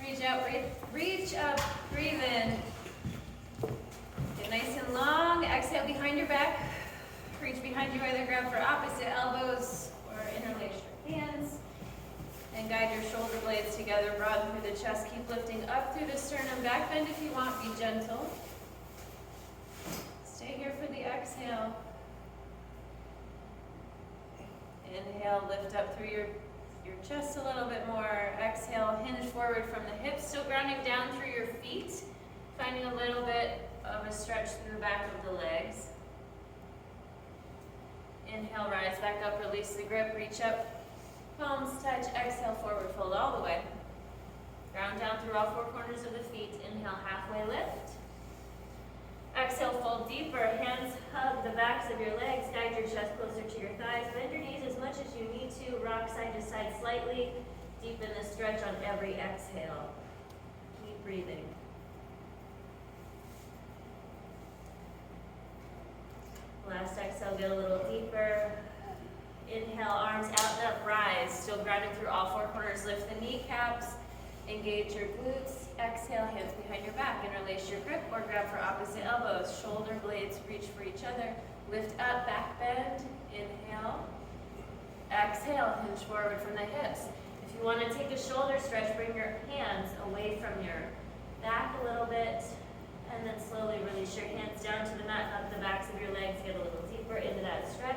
Reach out, reach up, breathe in. Get nice and long. Exhale behind your back. Reach behind you, either grab for opposite elbows or interlace your hands. And guide your shoulder blades together, broaden through the chest. Keep lifting up through the sternum. Back bend if you want, be gentle. Stay here for the exhale. Inhale, lift up through your chest a little bit more. Exhale, hinge forward from the hips, still grounding down through your feet. Finding a little bit of a stretch through the back of the legs. Inhale, rise back up, release the grip, reach up. Palms touch, exhale, forward fold all the way. Ground down through all four corners of the feet. Inhale, halfway lift. Exhale, fold deeper. Hands hug the backs of your legs. Guide your chest closer to your thighs. Bend your knees as much as you need to. Rock side to side slightly. Deepen the stretch on every exhale. Keep breathing. Last exhale, get a little deeper. Inhale, arms out and up, rise. Still grounding through all four corners. Lift the kneecaps, engage your glutes. Exhale, hands behind your back. Interlace your grip or grab for opposite elbows. Shoulder blades reach for each other. Lift up, back bend. Inhale. Exhale, hinge forward from the hips. If you want to take a shoulder stretch, bring your hands away from your back a little bit. And then slowly release your hands down to the mat, up the backs of your legs. Get a little deeper into that stretch.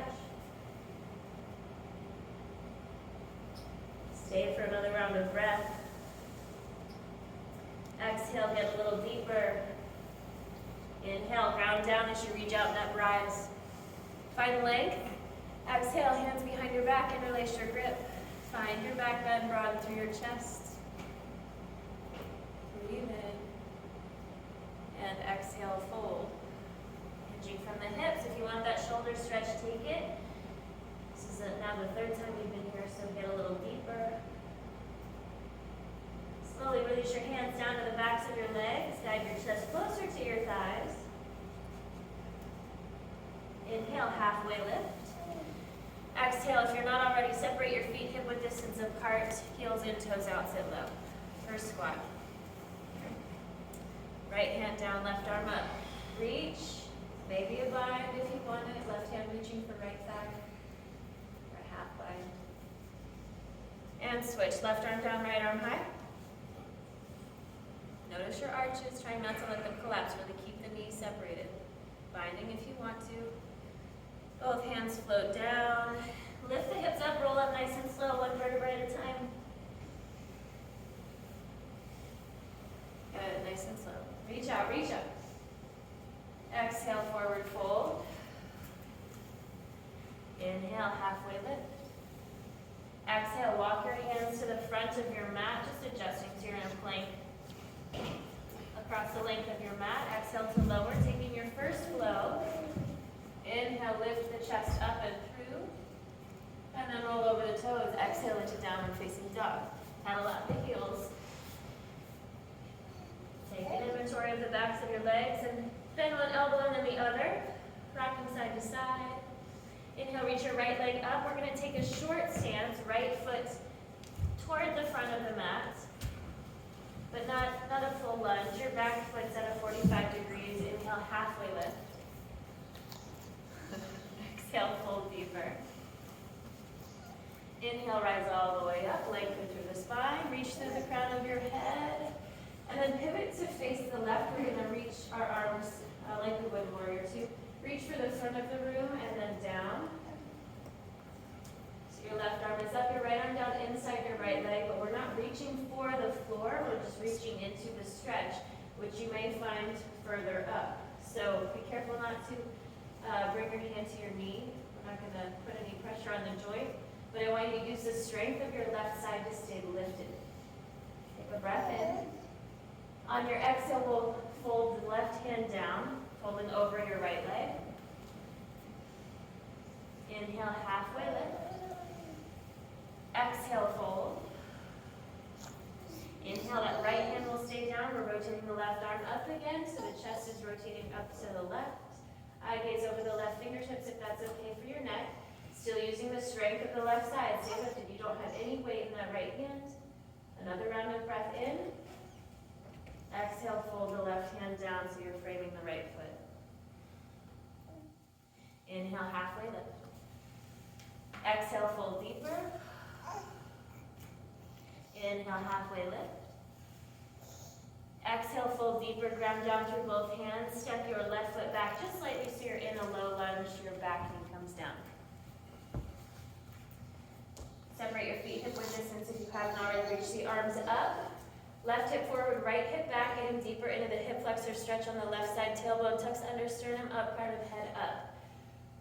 Stay for another round of breath. Exhale, get a little deeper. Inhale, ground down as you reach out and up, rise. Find length. Exhale, hands behind your back, interlace your grip. Find your back bend, broaden through your chest. Breathe in. And exhale, fold. Hinging from the hips. If you want that shoulder stretch, take it. This is now the third time you've been here, so get a little deeper. Slowly release your hands down to the backs of your legs. Guide your chest closer to your thighs. Inhale, halfway lift. Exhale, if you're not already, separate your feet hip-width distance apart. Heels in, toes out, sit low. First squat. Right hand down, left arm up. Reach. Maybe a bind if you want it. Left hand reaching for right thigh. Or half bind. And switch. Left arm down, right arm high. Notice your arches, trying not to let them collapse. Really keep the knees separated. Binding if you want to. Both hands float down. Lift the hips up, roll up nice and slow, one vertebrae at a time. Good, nice and slow. Reach out, reach up. Exhale, forward fold. Inhale, halfway lift. Exhale, walk your hands to the front of your mat, just adjusting so you're in a plank. Across the length of your mat, exhale to lower, taking your first flow. Inhale, lift the chest up and through. And then roll over the toes. Exhale into downward facing dog. Paddle out the heels. Take an inventory of the backs of your legs and bend one elbow and then the other. Rocking side to side. Inhale, reach your right leg up. We're going to take a short stance, right foot toward the front of the mat. But not a full lunge. Your back foot's at a 45 degrees. Inhale, halfway lift. Exhale, fold deeper. Inhale, rise all the way up, lengthen through the spine, reach through the crown of your head, and then pivot to face the left. We're going to reach our arms like we would warrior two. Reach for the front of the room and then down. So your left arm is up, your right arm down inside your right leg, but we're not reaching for the floor, we're just reaching into the stretch, which you may find further up. So be careful not to bring your hand to your knee. We're not going to put any pressure on the joint, but I want you to use the strength of your left side to stay lifted. Take a breath in. On your exhale, we'll fold the left hand down, folding over your right leg. Inhale, halfway lift. Exhale, fold. Inhale, that right hand will stay down. We're rotating the left arm up again, so the chest is rotating up to the left. Eye gaze over the left fingertips if that's okay for your neck. Still using the strength of the left side. Stay lifted. You don't have any weight in that right hand. Another round of breath in. Exhale, fold the left hand down so you're framing the right foot. Inhale, halfway lift. Exhale, fold deeper. Inhale, halfway lift. Exhale, fold deeper, ground down through both hands. Step your left foot back just slightly so you're in a low lunge. Your back knee comes down. Separate your feet hip width distance if you haven't already. Reach the arms up. Left hip forward, right hip back, getting deeper into the hip flexor stretch on the left side. Tailbone tucks under, sternum up, crown of head up.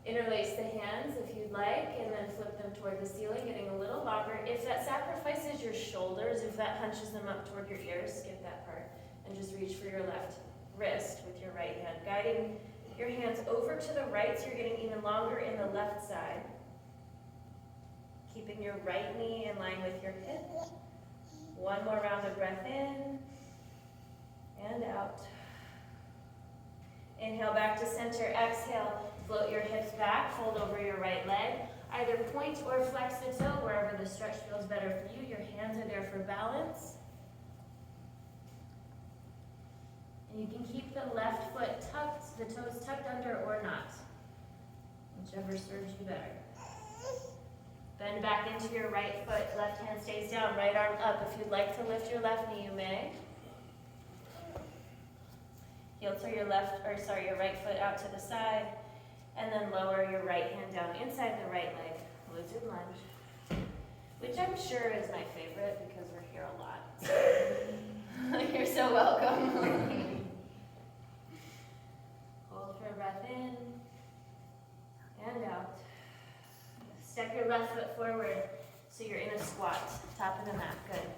Interlace the hands if you'd like, and then flip them toward the ceiling, getting a little longer. If that sacrifices your shoulders, if that hunches them up toward your ears, skip that part. And just reach for your left wrist with your right hand, guiding your hands over to the right so you're getting even longer in the left side. Keeping your right knee in line with your hip. One more round of breath in and out. Inhale back to center. Exhale, float your hips back, fold over your right leg. Either point or flex the toe, wherever the stretch feels better for you. Your hands are there for balance. And you can keep the left foot tucked, the toes tucked under or not, whichever serves you better. Bend back into your right foot, left hand stays down, right arm up. If you'd like to lift your left knee, you may. Heel to your your right foot out to the side, and then lower your right hand down inside the right leg, lizard lunge, which I'm sure is my favorite because we're here a lot. You're so welcome. Hold for a breath in and out. Step your left foot forward so you're in a squat, top of the mat, good.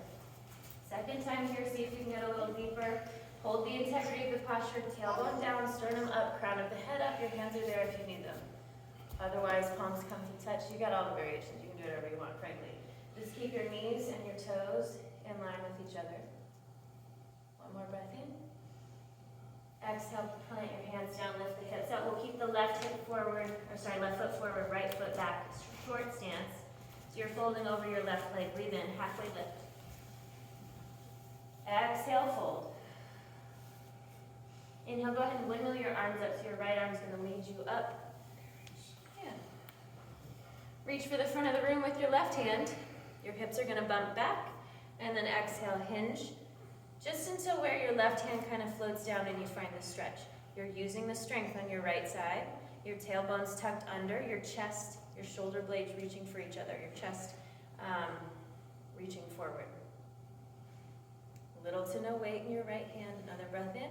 Second time here, see if you can get a little deeper. Hold the integrity of the posture, tailbone down, sternum up, crown of the head up. Your hands are there if you need them. Otherwise, palms come to touch. You got all the variations. You can do whatever you want, frankly. Just keep your knees and your toes in line with each other. One more breath in. Exhale, plant your hands down, lift the hips up. We'll keep the left foot forward, right foot back, short stance. So you're folding over your left leg. Breathe in, halfway lift. Exhale, fold. Inhale, go ahead and windmill your arms up, so your right arm's gonna lead you up. Yeah. Reach for the front of the room with your left hand. Your hips are gonna bump back, and then exhale, hinge. Just until where your left hand kind of floats down and you find the stretch. You're using the strength on your right side. Your tailbone's tucked under, your chest, your shoulder blades reaching for each other, your chest reaching forward. Little to no weight in your right hand. Another breath in.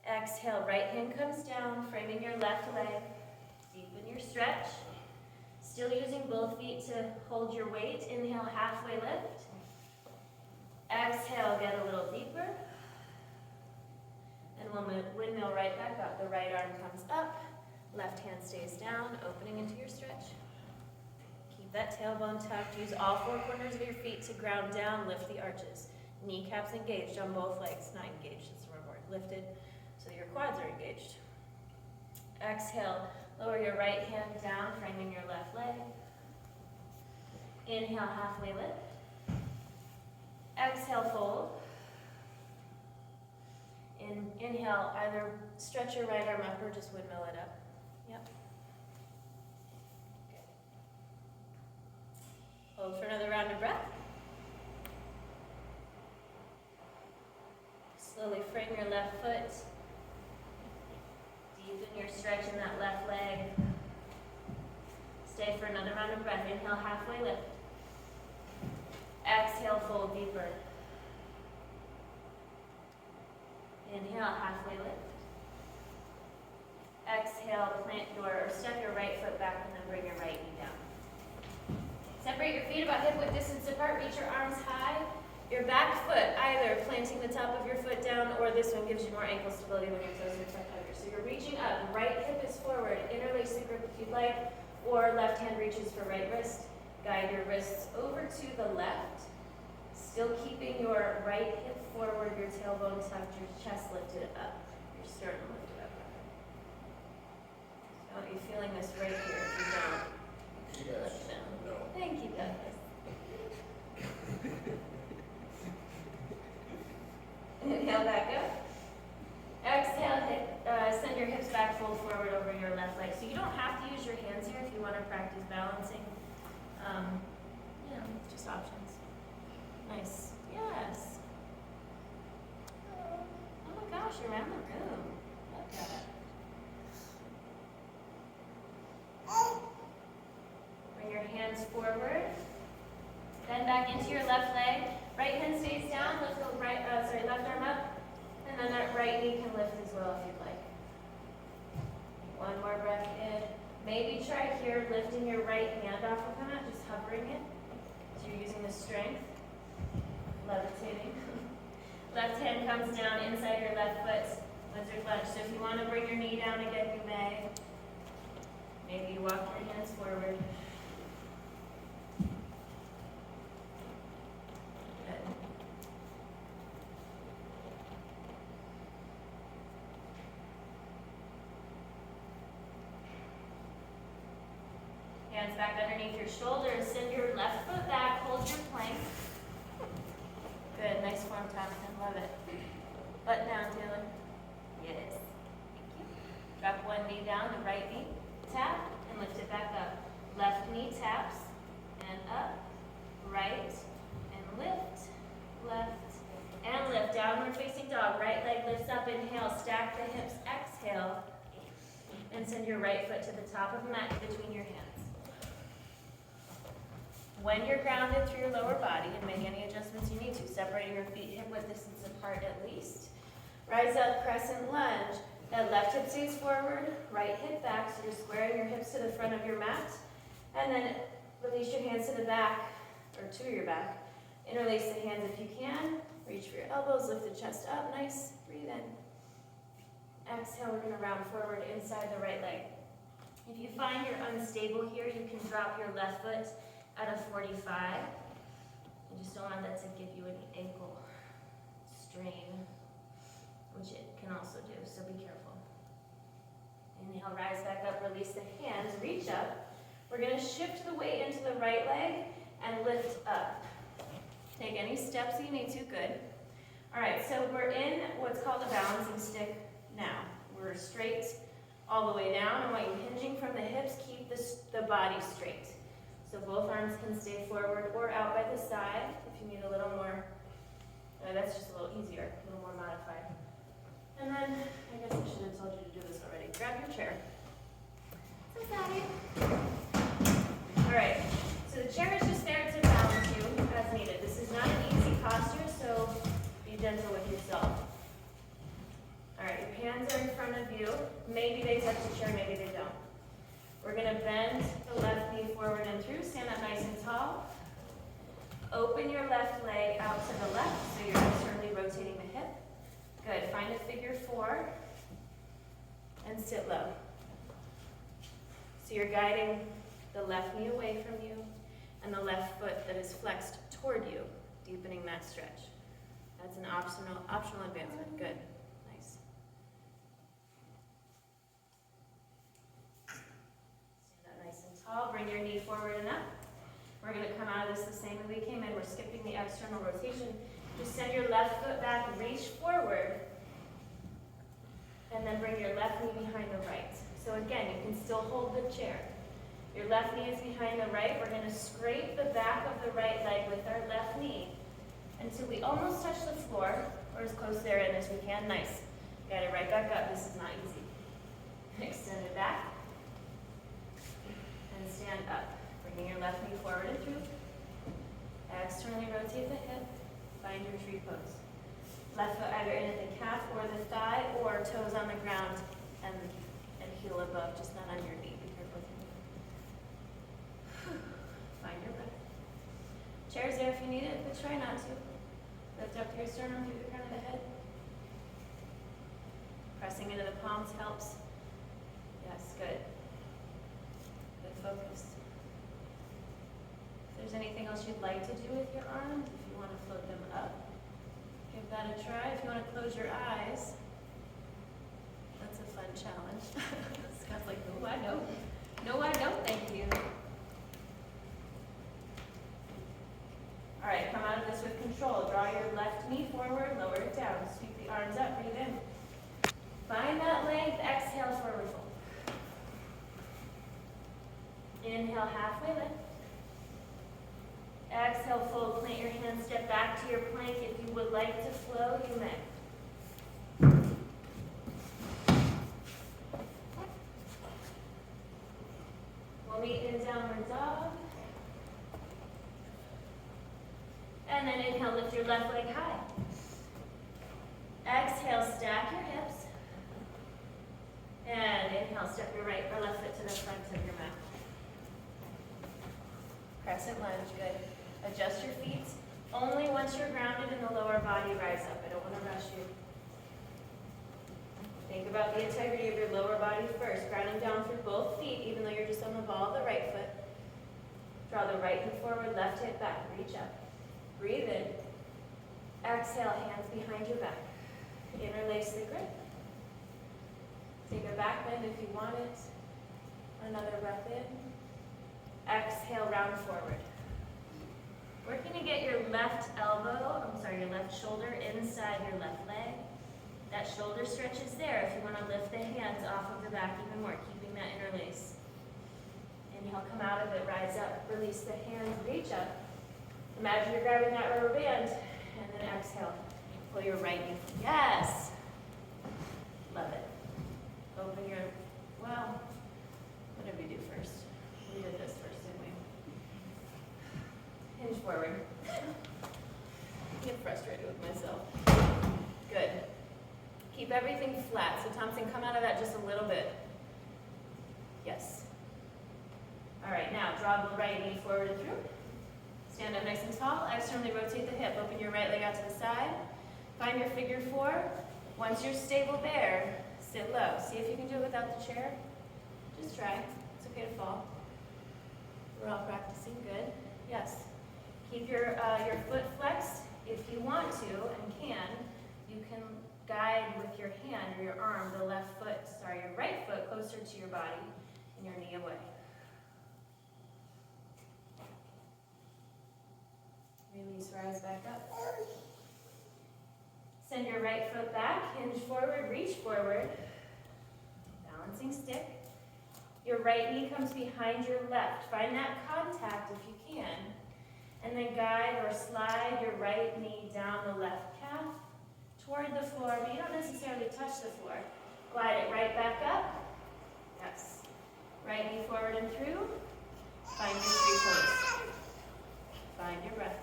Exhale, right hand comes down, framing your left leg. Deepen your stretch. Still using both feet to hold your weight. Inhale, halfway lift. Exhale, get a little deeper. And we'll windmill right back up. The right arm comes up, left hand stays down, opening into your stretch. Keep that tailbone tucked. Use all four corners of your feet to ground down, lift the arches. Kneecaps engaged on both legs, not engaged, it's the wrong word. Lifted, so your quads are engaged. Exhale, lower your right hand down, framing your left leg. Inhale, halfway lift. Exhale, fold. Inhale, either stretch your right arm up or just windmill it up. Yep. Good. Hold for another round of breath. Slowly frame your left foot. Deepen your stretch in that left leg. Stay for another round of breath. Inhale, halfway lift. Exhale, fold deeper. Inhale, halfway lift. Exhale, step your right foot back and then bring your right knee down. Separate your feet about hip width distance apart. Reach your arms high. Your back foot, either planting the top of your foot down, or this one gives you more ankle stability when your toes are tucked under. So you're reaching up, right hip is forward, interlace the grip if you'd like, or left hand reaches for right wrist. Guide your wrists over to the left, still keeping your right hip forward, your tailbone tucked, your chest lifted up, your sternum lifted up. So you're feeling this right here if you don't. Yes. No. Thank you, Douglas. forward. Bend back into your left leg. Right hand stays down, lift the left arm up. And then that right knee can lift as well if you'd like. One more breath in. Maybe try here lifting your right hand off of the mat, just hovering it. So you're using the strength. Levitating. Left hand comes down inside your left foot. Lizard lunge. So if you want to bring your knee down again, you may. Maybe you walk your hands forward. Good. Hands back underneath your shoulders. Send your left foot back. Hold your plank. Good. Nice form, Thompson. Love it. Butt down, Taylor. Yes. Thank you. Drop one knee down, the right knee. Tap and lift it back up. Left knee taps and up. Right and lift. Left and lift. Downward facing dog. Right leg lifts up. Inhale. Stack the hips. Exhale. And send your right foot to the top of the mat between your hands. When you're grounded through your lower body, and make any adjustments you need to, separating your feet hip-width distance apart at least. Rise up, crescent lunge. That left hip stays forward, right hip back, so you're squaring your hips to the front of your mat. And then release your hands to the back, or to your back. Interlace the hands if you can. Reach for your elbows, lift the chest up, nice. Breathe in. Exhale, we're gonna round forward inside the right leg. If you find you're unstable here, you can drop your left foot at a 45. You just don't want that to give you any ankle strain, which it can also do, so be careful. Inhale, rise back up, release the hands, reach up. We're gonna shift the weight into the right leg and lift up. Take any steps you need to, good. All right, so we're in what's called a balancing stick now. We're straight all the way down. I want you hinging from the hips, keep the body straight. So both arms can stay forward or out by the side if you need a little more, that's just a little easier, a little more modified. And then, I guess I should have told you to do this already. Grab your chair. So sorry. All right, so the chair is just there to balance you as needed. This is not an easy posture, so be gentle with yourself. All right, your hands are in front of you. Maybe they touch the chair, maybe they don't. We're gonna bend the left knee forward and through, stand up nice and tall. Open your left leg out to the left, so you're externally rotating the hip. Good, find a figure 4 and sit low. So you're guiding the left knee away from you and the left foot that is flexed toward you, deepening that stretch. That's an optional advancement, good. Tall, bring your knee forward and up. We're going to come out of this the same way we came in. We're skipping the external rotation. Just send your left foot back, reach forward, and then bring your left knee behind the right. So again, you can still hold the chair. Your left knee is behind the right. We're going to scrape the back of the right leg with our left knee until we almost touch the floor, or as close there in as we can. Nice. Got it right back up. This is not easy. Extend it back. And stand up, bringing your left knee forward and through. Externally rotate the hip, find your tree pose. Left foot either in at the calf or the thigh, or toes on the ground and heel above, just not on your knee. Be careful. Find your breath. Chair's there if you need it, but try not to. Lift up your sternum through the crown of the head. Pressing into the palms helps. Yes, good. Focus. If there's anything else you'd like to do with your arms, if you want to float them up, give that a try. If you want to close your eyes, that's a fun challenge. Scott's like, no, I don't. No, I don't, thank you. All right, come out of this with control. Draw your left knee forward, lower it down. Sweep the arms up, breathe in. Find that length, exhale, forward fold. Inhale, halfway lift. Exhale, fold. Plant your hands, step back to your plank. If you would like to flow, you may. We'll meet in downward dog. lift your left leg high. Exhale, stack your hips. And inhale, step your right or left foot to the front of your mat. Crescent lunge, good. Adjust your feet. Only once you're grounded in the lower body, rise up. I don't want to rush you. Think about the integrity of your lower body first. Grounding down through both feet, even though you're just on the ball of the right foot. Draw the right hip forward, left hip back. Reach up. Breathe in. Exhale, hands behind your back. Interlace the grip. Take a back bend if you want it. Another breath in. Exhale, round forward. Working to get your left your left shoulder inside your left leg. That shoulder stretch is there if you want to lift the hands off of the back even more, keeping that interlace. Inhale, come out of it, rise up, release the hands, reach up. Imagine you're grabbing that rubber band, and then exhale. Pull your right knee. Yes! Love it. Open your, well, what did we do first? We did this first, didn't we? Hinge forward. I get frustrated with myself. Good. Keep everything flat. So Thompson, come out of that just a little bit. Yes. All right, now draw the right knee forward and through. Stand up nice and tall. Externally rotate the hip. Open your right leg out to the side. Find your figure four. Once you're stable there, sit low. See if you can do it without the chair. Just try. It's okay to fall. We're all practicing. Good. Yes. Keep your foot flexed. If you want to and can, you can guide with your hand or your arm your right foot closer to your body and your knee away. Release, rise back up. Send your right foot back, hinge forward, reach forward. Balancing stick. Your right knee comes behind your left. Find that contact if you can. And then guide or slide your right knee down the left calf toward the floor, but you don't necessarily touch the floor. Glide it right back up. Yes. Right knee forward and through. Find your three pose. Find your breath.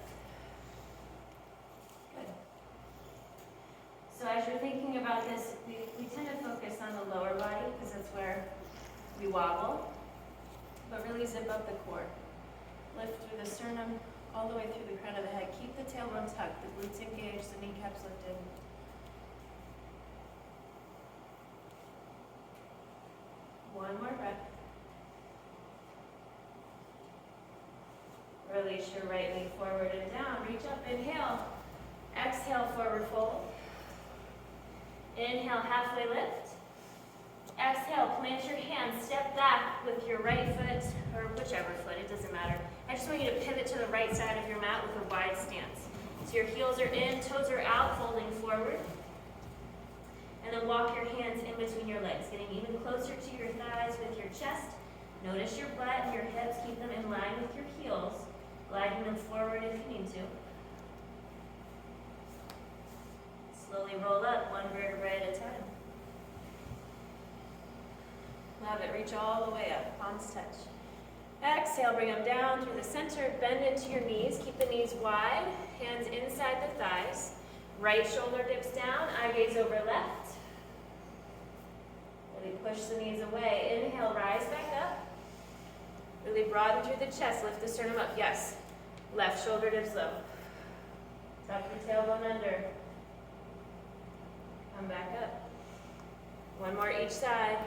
Good. So as you're thinking about this, we tend to focus on the lower body because that's where we wobble, but really zip up the core. Lift through the sternum, all the way through the crown of the head. Keep the tailbone tucked, the glutes engaged, the kneecaps lifted. One more breath. Release your right knee forward and down. Reach up, inhale. Exhale, forward fold. Inhale, halfway lift. Exhale, plant your hands, step back with your right foot, or whichever foot, it doesn't matter. I just want you to pivot to the right side of your mat with a wide stance. So your heels are in, toes are out, folding forward. And then walk your hands in between your legs, getting even closer to your thighs with your chest. Notice your butt and your hips, keep them in line with your heels, gliding them forward if you need to. Slowly roll up, one vertebrae at a time. Love it, reach all the way up, palms touch. Exhale, bring them down through the center, bend into your knees, keep the knees wide, hands inside the thighs. Right shoulder dips down, eye gaze over left. Really push the knees away. Inhale, rise back up. Really broaden through the chest, lift the sternum up, yes. Left shoulder dips low. Tuck the tailbone under. Come back up. One more each side.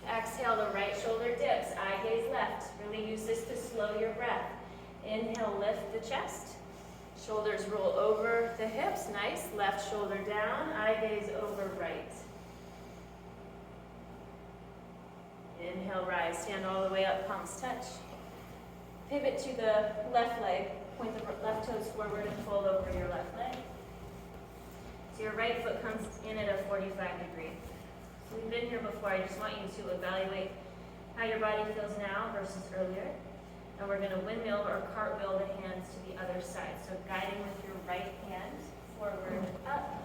Exhale, the right shoulder dips, eye gaze left. Really use this to slow your breath. Inhale, lift the chest. Shoulders roll over the hips, nice. Left shoulder down, eye gaze over right. Inhale, rise, stand all the way up, palms touch. Pivot to the left leg, point the left toes forward and fold over your left leg. So your right foot comes in at a 45 degree. So we've been here before, I just want you to evaluate how your body feels now versus earlier. And we're going to windmill or cartwheel the hands to the other side. So guiding with your right hand, forward, up,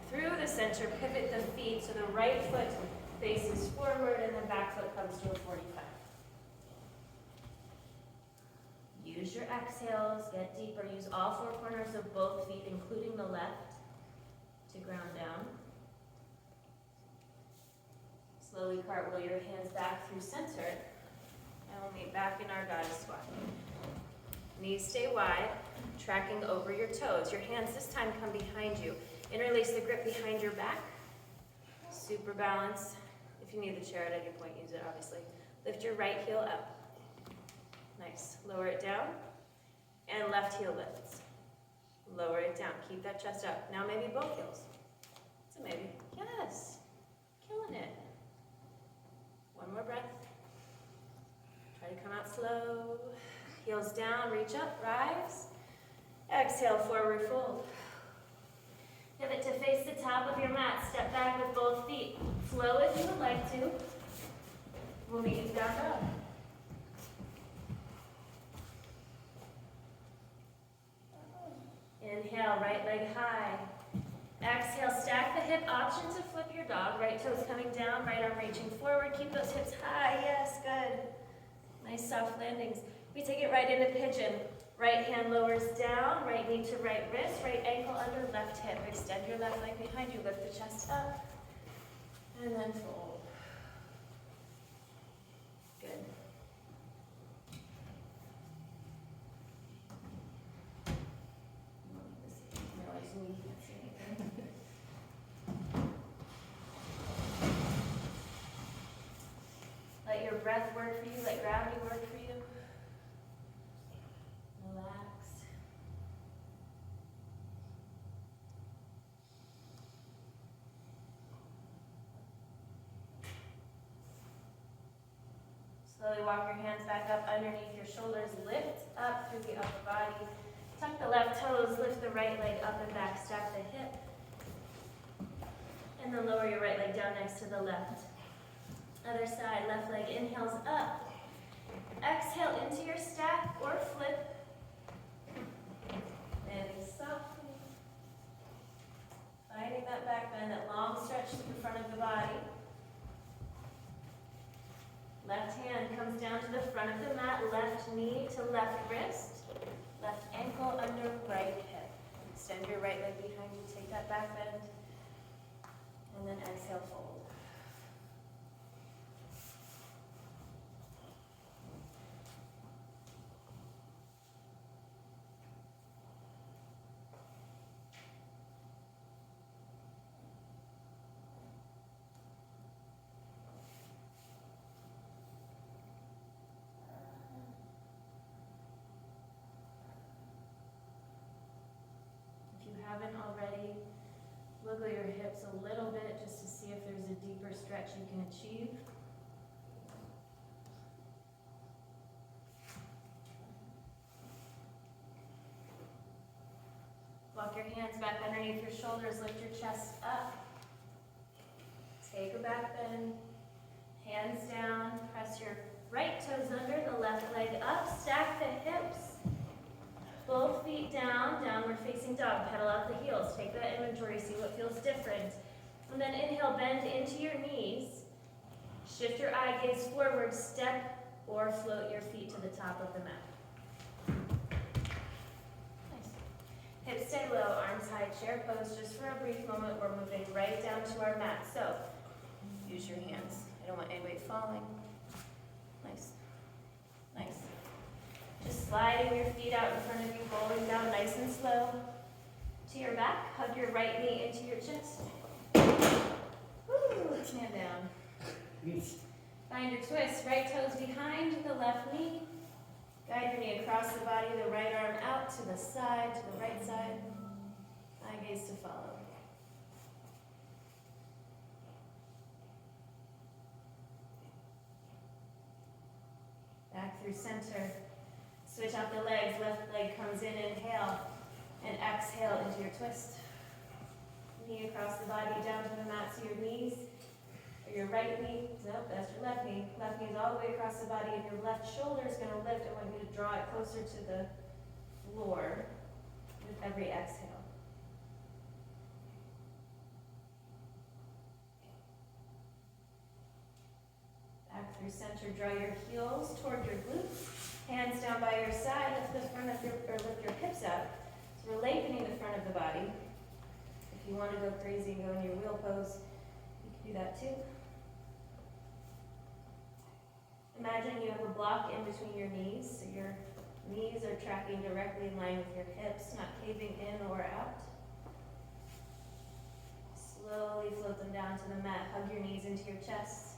through the center, pivot the feet so the right foot faces forward and the back foot comes to a 45. Use Use your exhales, get deeper. Use all four corners of both feet, including the left, to ground down. Slowly cartwheel your hands back through center, and we'll meet back in our goddess squat. Knees stay wide, tracking over your toes. Your hands this time come behind you. Interlace the grip behind your back. Super balance. If you need the chair at any point, use it, obviously. Lift your right heel up. Nice. Lower it down. And left heel lifts. Lower it down. Keep that chest up. Now maybe both heels. So maybe. Yes. Killing it. One more breath. Try to come out slow. Heels down, reach up, rise. Exhale, forward fold. Pivot to face the top of your mat. Step back with both feet. Flow if you would like to. We'll meet you down dog. Inhale, right leg high. Exhale, stack the hip. Option to flip your dog. Right toes coming down, right arm reaching forward. Keep those hips high. Yes, good. Nice soft landings. We take it right into pigeon. Right hand lowers down, right knee to right wrist, right ankle under left hip. Extend your left leg behind you, lift the chest up, and then fold. Good. Let your breath work for you, let gravity work for you. Relax. Slowly walk your hands back up underneath your shoulders. Lift up through the upper body. Tuck the left toes, lift the right leg up and back, stack the hip. And then lower your right leg down next to the left. Other side, left leg inhales up. Exhale into your stack or flip. Landing softly. Finding that back bend, that long stretch to the front of the body. Left hand comes down to the front of the mat, left knee to left wrist, left ankle under right hip. Extend your right leg behind you, take that back bend, and then exhale, fold. Haven't already, wiggle your hips a little bit just to see if there's a deeper stretch you can achieve. Walk your hands back underneath your shoulders, lift your chest up. Take a back bend, hands down, press your right toes under, the left leg up, stack the hips. Both feet down, downward facing dog. Pedal out the heels. Take that inventory, see what feels different. And then inhale, bend into your knees. Shift your eye gaze forward, step or float your feet to the top of the mat. Nice. Hips stay low, arms high, chair pose. Just for a brief moment, we're moving right down to our mat. So, use your hands. I don't want any weight falling. Nice. Nice. Just sliding your feet out in front of you, rolling down nice and slow to your back. Hug your right knee into your chest. Woo, stand down. Find your twist. Right toes behind the left knee. Guide your knee across the body, the right arm out to the side, to the right side. Eye gaze to follow. Back through center. Switch out the legs, left leg comes in, inhale, and exhale into your twist. Knee across the body, down to the mat, so your knees, or your right knee, nope, that's your left knee. Left knee is all the way across the body, and your left shoulder is going to lift. I want you to draw it closer to the floor with every exhale. Back through center, draw your heels toward your glutes. Hands down by your side, lift your hips up. So we're lengthening the front of the body. If you want to go crazy and go in your wheel pose, you can do that too. Imagine you have a block in between your knees, so your knees are tracking directly in line with your hips, not caving in or out. Slowly float them down to the mat. Hug your knees into your chest.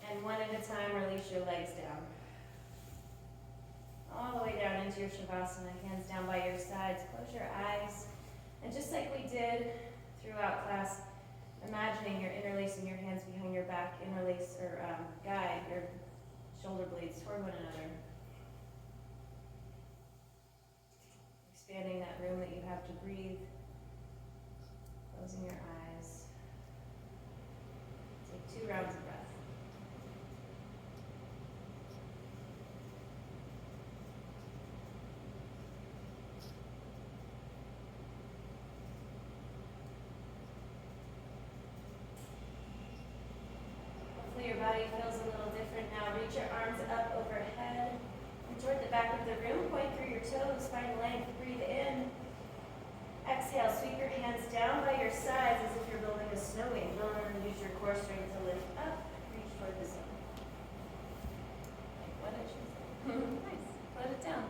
And one at a time, release your legs down. All the way down into your Shavasana, hands down by your sides. Close your eyes. And just like we did throughout class, imagining you're interlacing your hands behind your back, interlace or guide your shoulder blades toward one another. Expanding that room that you have to breathe. Closing your eyes. Take 2 rounds of breath. Hopefully your body feels a little different now. Reach your arms up overhead and toward the back of the room. Point through your toes, find length, breathe in. Exhale, sweep your hands down by your sides as if you're building a snow angel, and then use your core strength to lift up, reach toward the sun. Like what I should say. Nice. Let it down.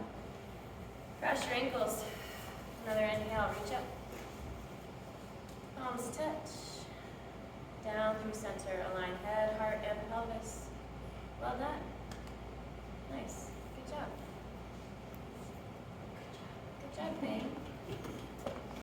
Cross your ankles. Another inhale, reach up. Palms touch. Down through center, align head, heart, and